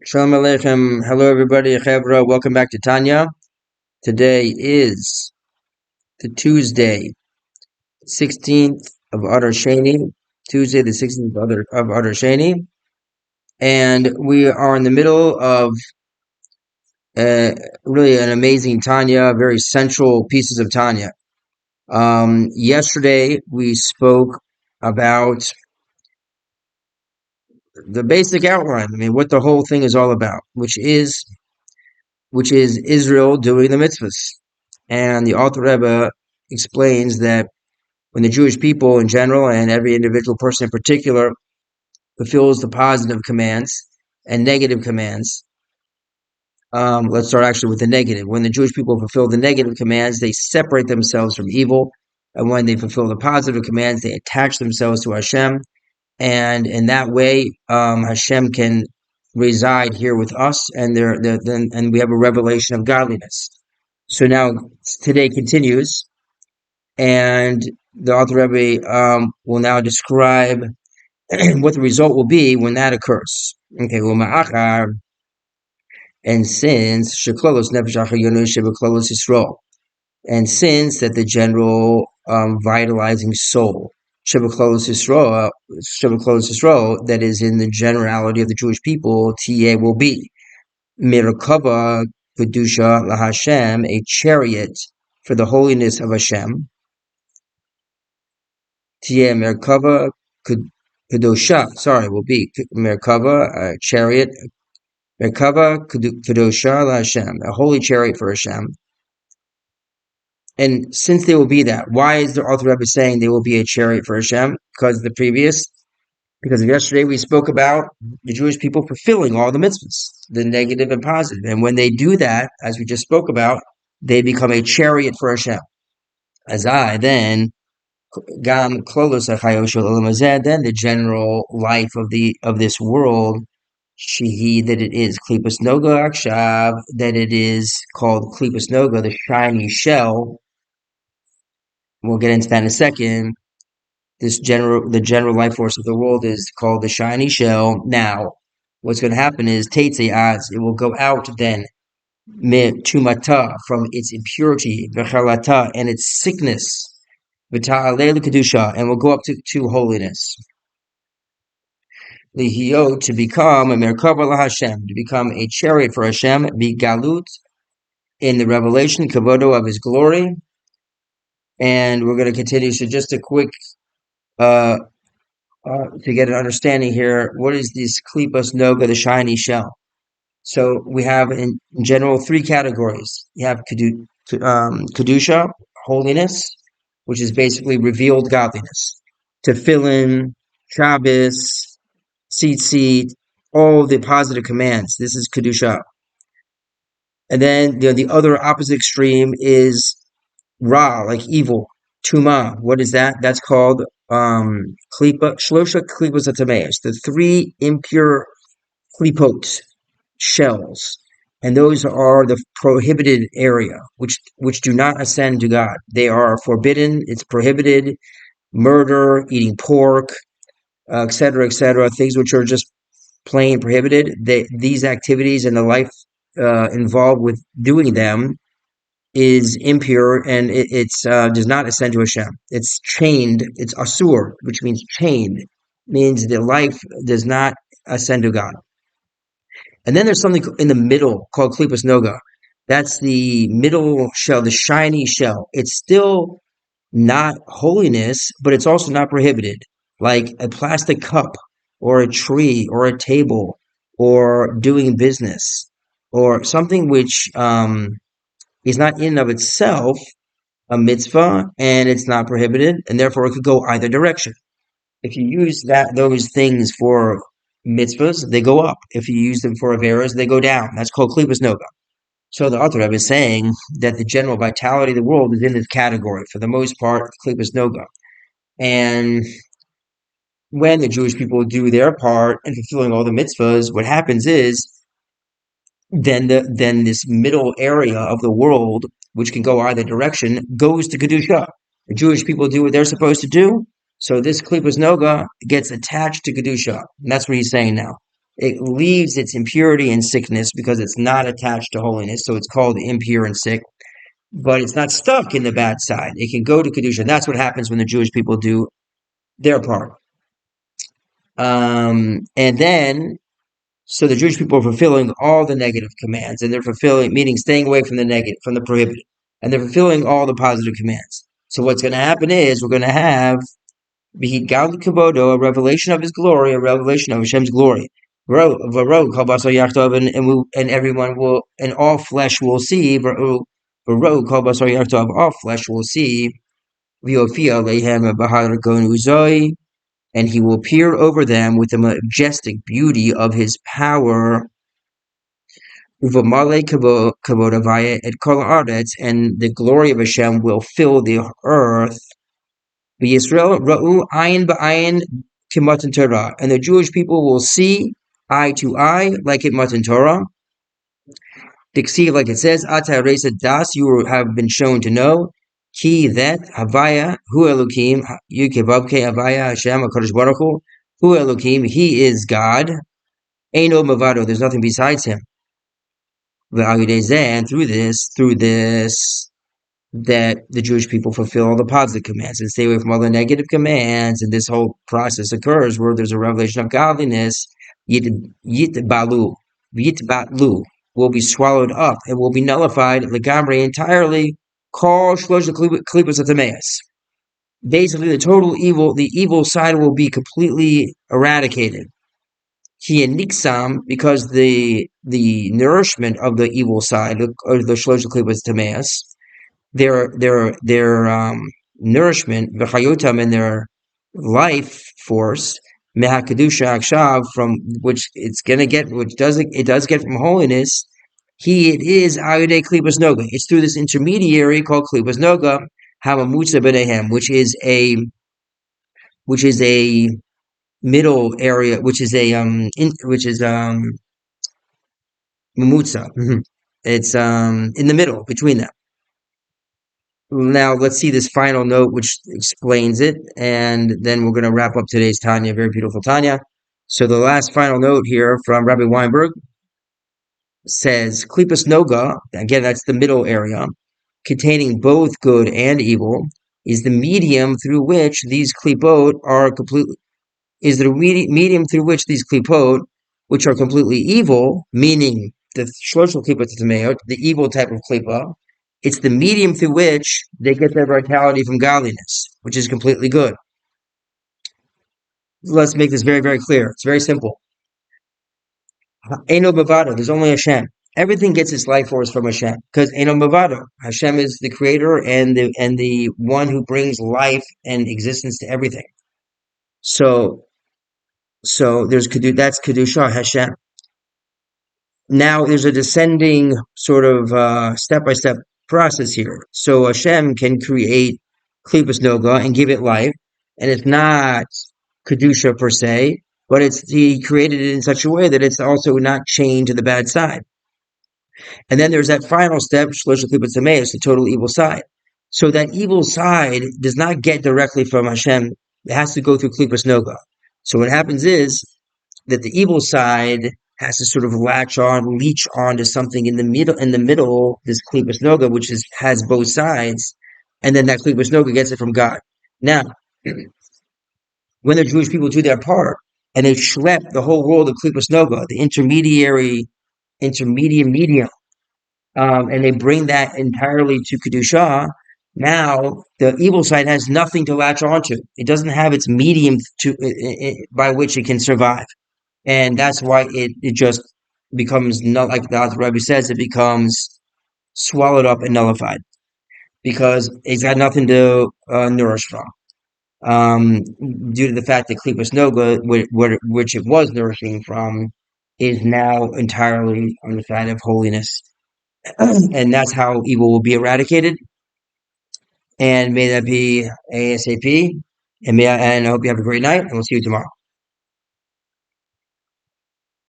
Shalom Aleichem. Hello, everybody. Chevra. Welcome back to Tanya. Today is the Tuesday, 16th of Adar Sheni. Tuesday, the 16th of Adar Sheni. And we are in the middle of uh, really an amazing Tanya, very central pieces of Tanya. Yesterday, we spoke about the basic outline. I mean, what the whole thing is all about, which is Israel doing the mitzvahs. And the Alter Rebbe explains that when the Jewish people in general and every individual person in particular fulfills the positive commands and negative commands, let's start actually with the negative. When the Jewish people fulfill the negative commands, they separate themselves from evil. And when they fulfill the positive commands, they attach themselves to Hashem. And in that way, Hashem can reside here with us, and and we have a revelation of godliness. So now today continues, and the Alter Rebbe will now describe what the result will be when that occurs. Okay, and since sheklolos nefesh achayonu shebeklolos Yisrael, and since that the general vitalizing soul shebeklolos Yisrael, that is in the generality of the Jewish people, TA will be Mirakava Kedusha LaHashem, a chariot for the holiness of Hashem. Tia Merkava Kedosha, will be Merkava, a chariot. Merkava Kedosha LaHashem, a holy chariot for Hashem. And since they will be that, why is the Alter Rebbe saying they will be a chariot for Hashem? Because yesterday we spoke about the Jewish people fulfilling all the mitzvahs, the negative and positive. And when they do that, as we just spoke about, they become a chariot for Hashem. Then Gam Klolos then the general life of this world, Shihi, that it is Klipas Noga Akshav, that it is called Klipas Noga, the shiny shell. We'll get into that in a second. The general life force of the world is called the shiny shell. Now, what's going to happen is Teitze Az, it will go out then tumata, from its impurity, v'chalata, and its sickness, v'ta'alei l'kedusha, and will go up to holiness. Lihiyot, to become a merkava LaHashem, to become a chariot for Hashem, bigalut, in the revelation, kavodo, of His glory. And we're going to continue. So just a quick to get an understanding here, what is this klipas noga, the shiny shell? So we have in general three categories. You have kedusha, holiness, which is basically revealed godliness. Tefillin, Shabbos, tzitzit, all the positive commands. This is kedusha. And then the other opposite extreme is ra, like evil. Tuma, what is that? That's called klipa, shlosha klipas atameus, the three impure klipot, shells, and those are the prohibited area, which do not ascend to God. They are forbidden. It's prohibited. Murder, eating pork, etc., things which are just plain prohibited. These activities and the life involved with doing them is impure, and it does not ascend to Hashem. It's chained. It's asur, which means chained. Means the life does not ascend to God. And then there's something in the middle called klipas noga. That's the middle shell, the shiny shell. It's still not holiness, but it's also not prohibited. Like a plastic cup, or a tree, or a table, or doing business, or something which is not in and of itself a mitzvah, and it's not prohibited, and therefore it could go either direction. If you use those things for mitzvahs, they go up. If you use them for averas, they go down. That's called klipas noga. So the Alter Rebbe is saying that the general vitality of the world is in this category, for the most part, klipas noga. And when the Jewish people do their part in fulfilling all the mitzvahs, what happens is then this middle area of the world, which can go either direction, goes to kedusha. The Jewish people do what they're supposed to do, so this klipas noga gets attached to kedusha, and that's what he's saying now. It leaves its impurity and sickness because it's not attached to holiness, so it's called impure and sick. But it's not stuck in the bad side. It can go to Kedusha. And that's what happens when the Jewish people do their part. And then, so the Jewish people are fulfilling all the negative commands, and they're fulfilling, meaning staying away from the negative, from the prohibited, and they're fulfilling all the positive commands. So what's going to happen is we're going to have V'hit Gal Kabodo, a revelation of His glory, a revelation of Hashem's glory. And everyone will, and all flesh will see. All flesh will see. And He will peer over them with the majestic beauty of His power. And the glory of Hashem will fill the earth. And the Jewish people will see eye to eye, like in Matan Torah. Diksiv, like it says, Ata Resa Das, you have been shown to know. Ki that Havaya, Hu Elyakeem, Yukevavke Havaya Hashem HaKadosh Baruch Hu, Hu Elyakeem, He is God. Eino Mavado, there's nothing besides Him. And through this, that the Jewish people fulfill all the positive commands and stay away from all the negative commands, and this whole process occurs where there's a revelation of godliness. Yitbalu will be swallowed up and will be nullified legamre entirely. Call shlosh klipos atameus. Basically, the evil side will be completely eradicated. Because the nourishment of the evil side, or the shlosh klipos atameus, their nourishment, v'chayotam, and their life force, mehakadusha akshav, from which it does get from holiness. It is ayudei klipos noga. It's through this intermediary called klipos noga, hamamutza b'nehem, which is a middle area, which is mamutza. It's in the middle between them. Now, let's see this final note, which explains it, and then we're going to wrap up today's Tanya, very beautiful Tanya. So the last final note here from Rabbi Weinberg says, Klipos Noga, again, that's the middle area, containing both good and evil, is the medium through which these klipot are completely, which are completely evil, meaning the shloshel klipot tameot, the evil type of klipa, it's the medium through which they get their vitality from godliness, which is completely good. Let's make this very, very clear. It's very simple. Eino Bavado, there's only Hashem. Everything gets its life force from Hashem, because Eino Bavado, Hashem is the creator and the one who brings life and existence to everything. So that's Kedusha, Hashem. Now there's a descending sort of step-by-step process here. So Hashem can create Klipos Noga and give it life, and it's not Kedusha per se, but He created it in such a way that it's also not chained to the bad side. And then there's that final step, Shlosh Klipos Tameus, the total evil side. So that evil side does not get directly from Hashem. It has to go through Klipos Noga. So what happens is that the evil side has to sort of leech on to something in the middle, this Klipos Noga, which has both sides, and then that Klipos Noga gets it from God. Now, when the Jewish people do their part, and they schlep the whole world of Klipos Noga, the intermediate medium, and they bring that entirely to Kedusha, now the evil side has nothing to latch onto. It doesn't have its medium by which it can survive. And that's why it just becomes, like the Rebbe says, it becomes swallowed up and nullified, because it's got nothing to nourish from. Due to the fact that Klipos Noga, which it was nourishing from, is now entirely on the side of holiness. And that's how evil will be eradicated. And may that be ASAP. And I hope you have a great night, and we'll see you tomorrow.